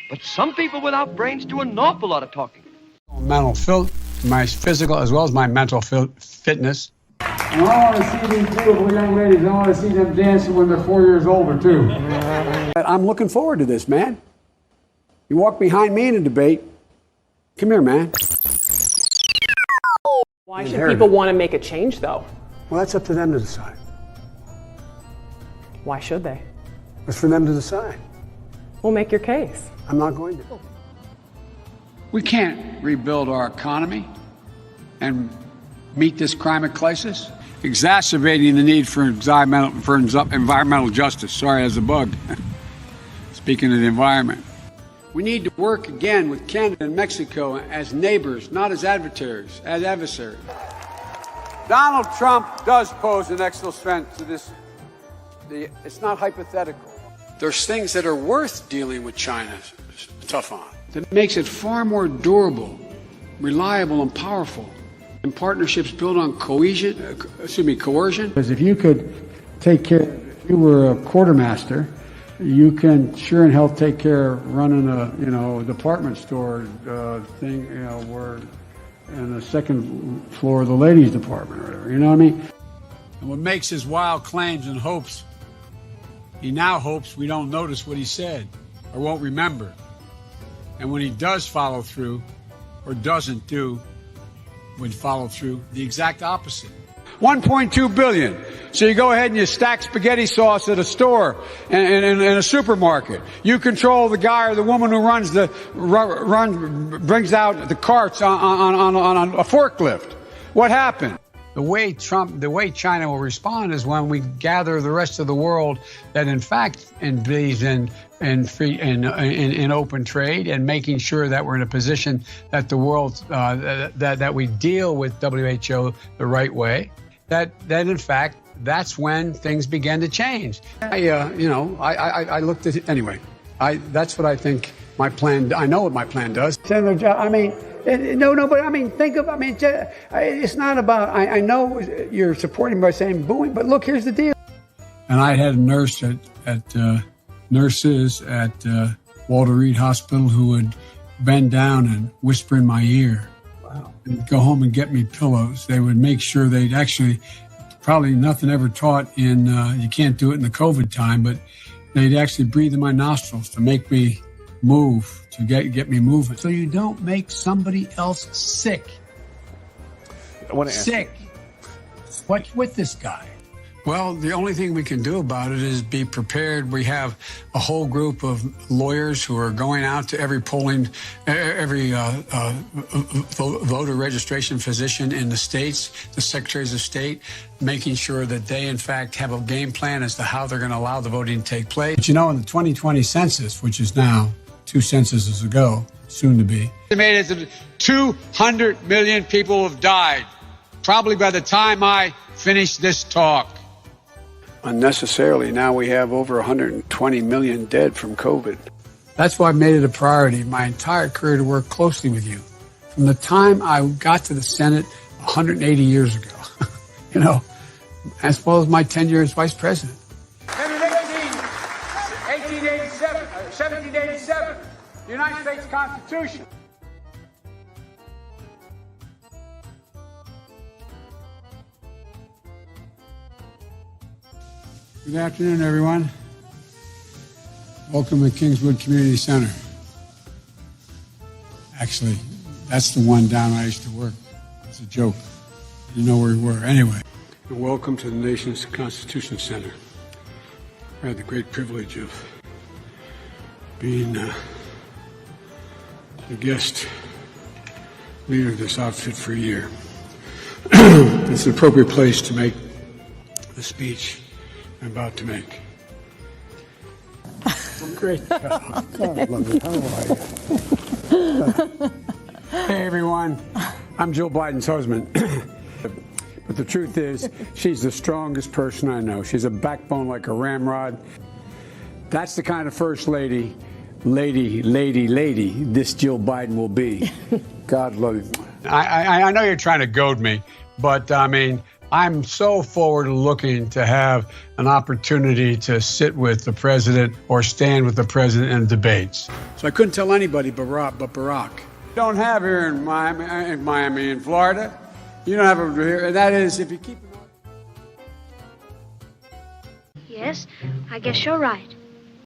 But some people without brains do an awful lot of talking. My physical as well as my mental fitness. And I want to see these beautiful young ladies. I want to see them dancing when they're 4 years older, too. I'm looking forward to this, man. You walk behind me in a debate. Come here, man. Why should people want to make a change, though? Well, that's up to them to decide. Why should they? It's for them to decide. Well, make your case. I'm not going to. We can't rebuild our economy and meet this climate crisis, exacerbating the need for environmental justice. Sorry, as a bug. Speaking of the environment. We need to work again with Canada and Mexico as neighbors, not as adversaries. Donald Trump does pose an extra threat to this. It's not hypothetical. There's things that are worth dealing with China tough on. That makes it far more durable, reliable, and powerful. And partnerships built on coercion. Because if you could take care, if you were a quartermaster, you can sure in hell take care of running a department store thing, where in the second floor of the ladies department or whatever, you know what I mean? And what makes his wild claims and hopes, he now hopes we don't notice what he said or won't remember. And when he does follow through or doesn't do, would follow through the exact opposite. 1.2 billion. So you go ahead and you stack spaghetti sauce at a store and in a supermarket. You control the guy or the woman who brings out the carts on a forklift. What happened? The way China will respond is when we gather the rest of the world that in fact believes in open trade and making sure that we're in a position that the world that we deal with WHO the right way. That in fact that's when things began to change. I looked at it anyway. That's what I think my plan. I know what my plan does. I mean. No, but I mean, it's not about, I know you're supporting by saying booing, but look, here's the deal. And I had a nurse nurses at Walter Reed Hospital who would bend down and whisper in my ear. Wow. And go home and get me pillows. They would make sure they'd actually, probably nothing ever taught in, you can't do it in the COVID time, but they'd actually breathe in my nostrils to make me move, to get me moving. So you don't make somebody else sick. I want to sick. What's with this guy? Well, the only thing we can do about it is be prepared. We have a whole group of lawyers who are going out to every voter registration physician in the states, the secretaries of state, making sure that they, in fact, have a game plan as to how they're going to allow the voting to take place. But in the 2020 census, which is now 2 censuses ago, soon to be, estimated that 200 million people have died, probably by the time I finish this talk. Unnecessarily, now we have over 120 million dead from COVID. That's why I made it a priority my entire career to work closely with you. From the time I got to the Senate 180 years ago, as well as my tenure as vice president. 1787, the United States Constitution. Good afternoon, everyone. Welcome to Kingswood Community Center. Actually, that's the one down I used to work. It's a joke. You know where we were. Anyway, and welcome to the nation's Constitution Center. I had the great privilege of being the guest leader of this outfit for a year. It's an appropriate place to make the speech I'm about to make. Great. God, love it. How are you? Hey, everyone. I'm Jill Biden's husband. But the truth is, she's the strongest person I know. She's a backbone like a ramrod. That's the kind of first lady this Jill Biden will be. God love you. I know you're trying to goad me, but I mean, I'm so forward looking to have an opportunity to sit with the president or stand with the president in debates. So I couldn't tell anybody but Barack. Don't have here in Miami, in Florida. You don't have it here, and that is if you keep. Yes, I guess you're right.